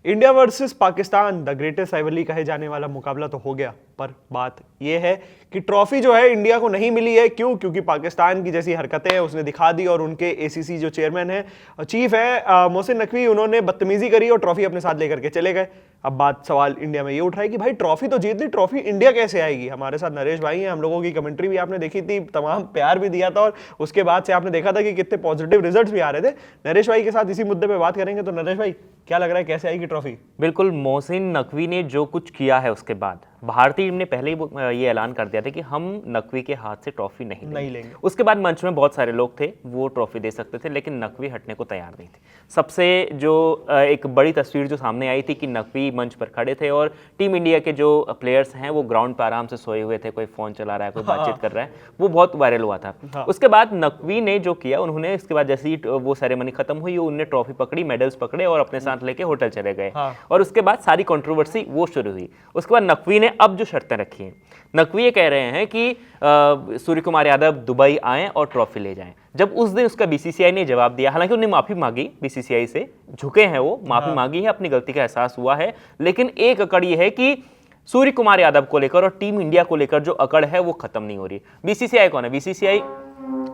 India versus Pakistan the greatest rivalry कहे जाने वाला मुकाबला तो हो गया, पर बात यह है कि ट्रॉफी जो है इंडिया को नहीं मिली है। क्यों? क्योंकि पाकिस्तान की जैसी हरकतें हैं उसने दिखा दी और उनके एसीसी जो चेयरमैन है, चीफ है मोहसिन नकवी, उन्होंने बदतमीजी करी और ट्रॉफी अपने साथ लेकर के चले गए। अब बात सवाल इंडिया में ये उठ रहा है कि भाई ट्रॉफी तो जीत ली, ट्रॉफी इंडिया कैसे आएगी? हमारे साथ नरेश भाई हैं, हम लोगों की कमेंट्री भी आपने देखी थी, तमाम प्यार भी दिया था और उसके बाद से आपने देखा था कि कितने पॉजिटिव रिजल्ट्स भी आ रहे थे। नरेश भाई के साथ इसी मुद्दे पे बात करेंगे। तो नरेश भाई, क्या लग रहा है कैसे आएगी ट्रॉफी? बिल्कुल, मोहसिन नकवी ने जो कुछ किया है उसके बाद भारतीय टीम ने पहले ही ये ऐलान कर दिया था कि हम नकवी के हाथ से ट्रॉफी नहीं लेंगे। उसके बाद मंच में बहुत सारे लोग थे, वो ट्रॉफी दे सकते थे, लेकिन नकवी हटने को तैयार नहीं थे। सबसे जो एक बड़ी तस्वीर जो सामने आई थी कि नकवी मंच पर खड़े थे और टीम इंडिया के जो प्लेयर्स हैं वो ग्राउंड पर आराम से सोए हुए थे, कोई फोन चला रहा है, कोई बातचीत कर रहा है, वो बहुत वायरल हुआ था। उसके बाद नकवी ने जो किया, उन्होंने इसके बाद जैसे ही वो सेरेमनी खत्म हुई, उन्होंने ट्रॉफी पकड़ी, मेडल्स पकड़े और अपने साथ लेके होटल चले गए। और उसके बाद सारी कंट्रोवर्सी वो शुरू हुई। उसके बाद नकवी ने अब जो शर्तें रखी हैं, नकवी ये कह रहे हैं कि सूर्य कुमार यादव दुबई आएं और ट्रॉफी ले जाएं। जब उस दिन उसका बीसीसीआई ने जवाब दिया, हालांकि उन्हें माफी मांगी, बीसीसीआई से झुके हैं, वो माफी मांगी है, अपनी गलती का एहसास हुआ है, लेकिन एक अकड़ ये है कि सूर्य कुमार यादव को लेकर और टीम इंडिया को लेकर जो अकड़ है वो खत्म नहीं हो रही। बीसीसीआई कौन है? बीसीसीआई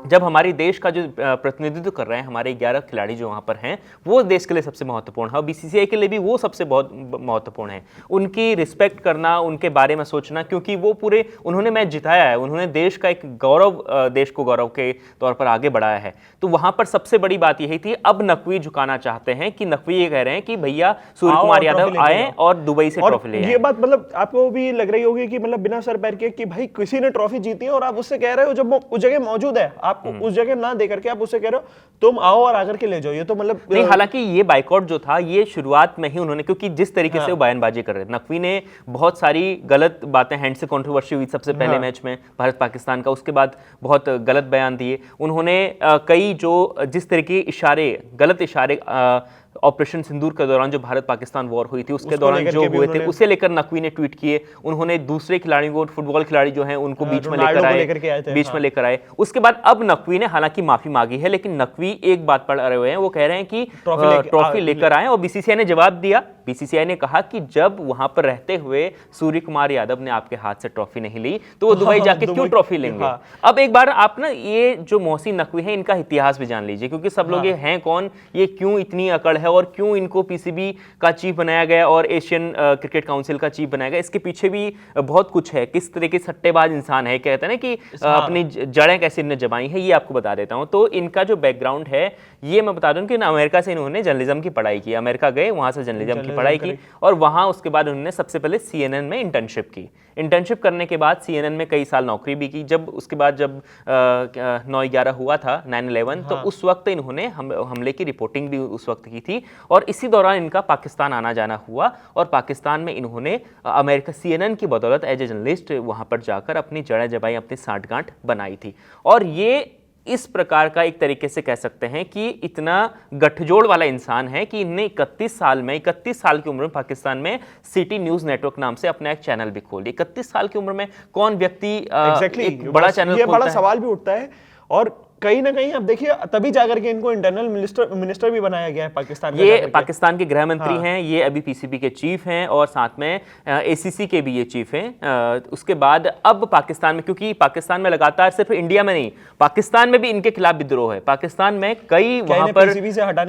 जब हमारे देश का जो प्रतिनिधित्व कर रहे हैं, हमारे 11 खिलाड़ी जो वहाँ पर हैं, वो देश के लिए सबसे महत्वपूर्ण है और बीसीसीआई के लिए भी वो सबसे बहुत महत्वपूर्ण है। उनकी रिस्पेक्ट करना, उनके बारे में सोचना, क्योंकि वो पूरे उन्होंने मैच जिताया है, उन्होंने देश का एक गौरव, देश को गौरव के तौर पर आगे बढ़ाया है। तो वहाँ पर सबसे बड़ी बात यही थी। अब नकवी झुकाना चाहते हैं कि नकवी ये कह रहे हैं कि भैया सूर्य कुमार यादव आए और दुबई से ट्रॉफी ले आए। ये बात मतलब आपको भी लग रही होगी कि मतलब बिना सर पैर के कि भाई किसी ने ट्रॉफी जीती है और आप उससे कह रहे हो, जब वो उस जगह मौजूद है, आपको उस जगह ना देकर के आप उससे कह रहे हो तुम आओ और आकर के ले जाओ। ये तो मतलब नहीं, हालांकि ये बाइकआउट जो था ये शुरुआत में ही उन्होंने, क्योंकि जिस तरीके से वो बयानबाजी कर रहे थे, नकवी ने बहुत सारी गलत बातें, हैंड से कंट्रोवर्सी हुई सबसे पहले मैच में भारत पाकिस्तान का, उसके बाद बहुत गलत बयान दिए उन्होंने। कई जो जिस तरीके इशारे, गलत इशारे ऑपरेशन सिंदूर के दौरान जो भारत पाकिस्तान वॉर हुई थी उसके दौरान जो हुए थे, उसे लेकर नकवी ने ट्वीट किए। उन्होंने दूसरे खिलाड़ियों को, फुटबॉल खिलाड़ी जो हैं उनको बीच में लेकर आए। उसके बाद अब नकवी ने हालांकि माफी मांगी है, लेकिन नकवी एक बात पर अड़े हुए हैं, वो कह रहे हैं कि ट्रॉफी लेकर आए। और बीसीसीआई ने जवाब दिया, बीसीसीआई ने कहा कि जब वहां पर रहते हुए सूर्य कुमार यादव ने आपके हाथ से ट्रॉफी नहीं ली तो वो दुबई जाके क्यों ट्रॉफी लेंगे? अब एक बार आप ना ये जो मोहसिन नकवी है इनका इतिहास भी जान लीजिए, क्योंकि सब लोग ये हैं कौन, ये क्यों इतनी अकड़ है और क्यों इनको पीसीबी का चीफ बनाया गया और एशियन क्रिकेट काउंसिल का चीफ बनाया गया। इसके पीछे भी बहुत कुछ है, किस तरह के सट्टेबाज इंसान है, कहते हैं ना कि अपनी जड़ें कैसे इन्हें जमाई है, ये आपको बता देता हूं। तो इनका जो बैकग्राउंड है ये मैं बता दूं कि अमेरिका से इन्होंने जर्नलिज्म की पढ़ाई की, अमेरिका गए, वहां से जर्नलिज्म की पढ़ाई की और वहां उसके बाद उन्होंने सबसे पहले सीएनएन में इंटर्नशिप की। इंटर्नशिप करने के बाद सीएनएन में कई साल नौकरी भी की। जब उसके बाद जब 9/11 हुआ था, 9/11, तो उस वक्त इन्होंने हमले की रिपोर्टिंग भी उस वक्त की थी और इसी दौरान इनका पाकिस्तान आना जाना हुआ और पाकिस्तान में इन्होंने अमेरिका सीएनएन की बदौलत एज ए जर्नलिस्ट वहां पर जाकर अपनी जड़ें जमाई, अपनी साठगांठ बनाई थी। और ये इस प्रकार का एक तरीके से कह सकते हैं कि इतना गठजोड़ वाला इंसान है कि इन्हें 31 साल की उम्र में पाकिस्तान में सिटी न्यूज नेटवर्क नाम से अपना एक चैनल भी खोल दिया। 31 साल की उम्र में कौन व्यक्ति एक बड़ा चैनल खोलता है? ये बड़ा सवाल भी उठता है और कहीं ना कहीं आप देखिए तभी जाकर के इनको इंटरनल मिनिस्टर भी बनाया गया है पाकिस्तान का। ये पाकिस्तान के गृह मंत्री हैं, ये अभी पीसीबी के चीफ हैं और साथ में एसीसी के भी ये चीफ हैं। उसके बाद अब पाकिस्तान में, क्योंकि पाकिस्तान में लगातार सिर्फ इंडिया में नहीं, पाकिस्तान में भी इनके खिलाफ विद्रोह है। पाकिस्तान में कई वहां पर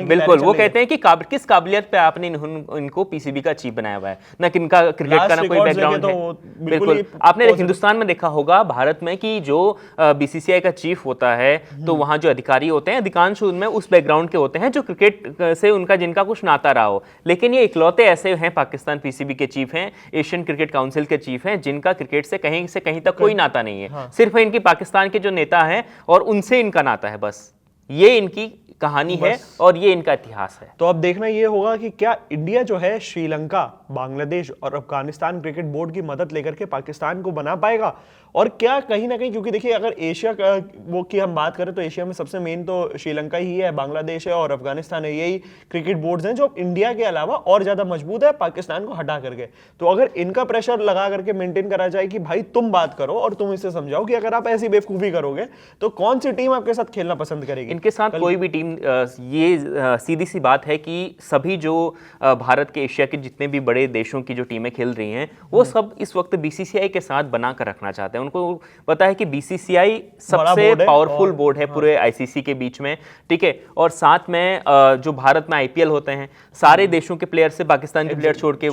बिल्कुल वो कहते हैं कि किस काबिलियत पे आपने इनको पीसीबी का चीफ बनाया हुआ है, ना कि इनका क्रिकेट का ना कोई बैकग्राउंड है। बिल्कुल, आपने हिंदुस्तान में देखा होगा, भारत में, कि जो बीसीसीआई का चीफ होता है तो वहां जो अधिकारी होते हैं अधिकांश उनमें उस बैकग्राउंड के होते हैं जो क्रिकेट से जिनका कुछ नाता रहा हो। लेकिन ये इकलौते ऐसे हैं पाकिस्तान पीसीबी के चीफ हैं, एशियन क्रिकेट काउंसिल के चीफ हैं, जिनका क्रिकेट से कहीं तक कोई नाता नहीं है। सिर्फ इनकी पाकिस्तान के जो नेता हैं और उनसे इनका नाता है, बस ये इनकी कहानी है और ये इनका इतिहास है। तो अब देखना ये होगा कि क्या इंडिया जो है श्रीलंका, बांग्लादेश और अफगानिस्तान क्रिकेट बोर्ड की मदद लेकर के पाकिस्तान को बना पाएगा, और क्या कहीं ना कहीं, क्योंकि देखिए अगर एशिया का वो की हम बात करें तो एशिया में सबसे मेन तो श्रीलंका ही है, बांग्लादेश है और अफगानिस्तान है। यही क्रिकेट बोर्ड्स हैं जो इंडिया के अलावा और ज्यादा मजबूत है पाकिस्तान को हटा करके। तो अगर इनका प्रेशर लगा करके मेंटेन करा जाए कि भाई तुम बात करो और तुम इसे समझाओ कि अगर आप ऐसी बेवकूफी करोगे तो कौन सी टीम आपके साथ खेलना पसंद करेगी? इनके साथ कोई भी टीम लेकिन ये सीधी सी बात है कि सभी जो भारत के, एशिया के जितने भी बड़े देशों की जो टीमें खेल रही हैं वो सब इस वक्त बीसीसीआई के साथ बना कर रखना चाहते हैं। उनको पता है कि बीसीसीआई सबसे बोर्ड है पावरफुल बोर्ड है पूरे आईसीसी के बीच में, ठीक है। और साथ में जो भारत में आईपीएल होते हैं, सारे देशों के प्लेयर से पाकिस्तान के प्लेयर छोड़ के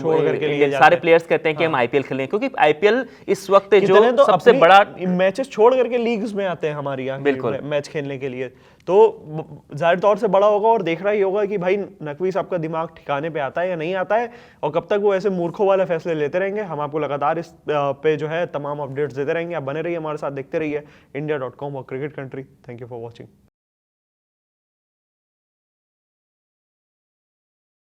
सारे प्लेयर्स कहते हैं कि हम आईपीएल खेलें, क्योंकि आईपीएल इस वक्त जो तो सबसे बड़ा मैचेस छोड़ करके लीग्स में आते हैं हमारी यहाँ बिल्कुल मैच खेलने के लिए, तो जाहिर तौर से बड़ा होगा और देख रहा ही होगा कि भाई नकवी साहब का दिमाग ठिकाने पे आता है या नहीं आता है, और कब तक वो ऐसे मूर्खों वाले फैसले लेते रहेंगे। हम आपको लगातार इस पे जो है तमाम अपडेट्स देते रहेंगे। आप बने रहिए हमारे साथ, देखते रहिए India.com और cricket country. Thank you for watching.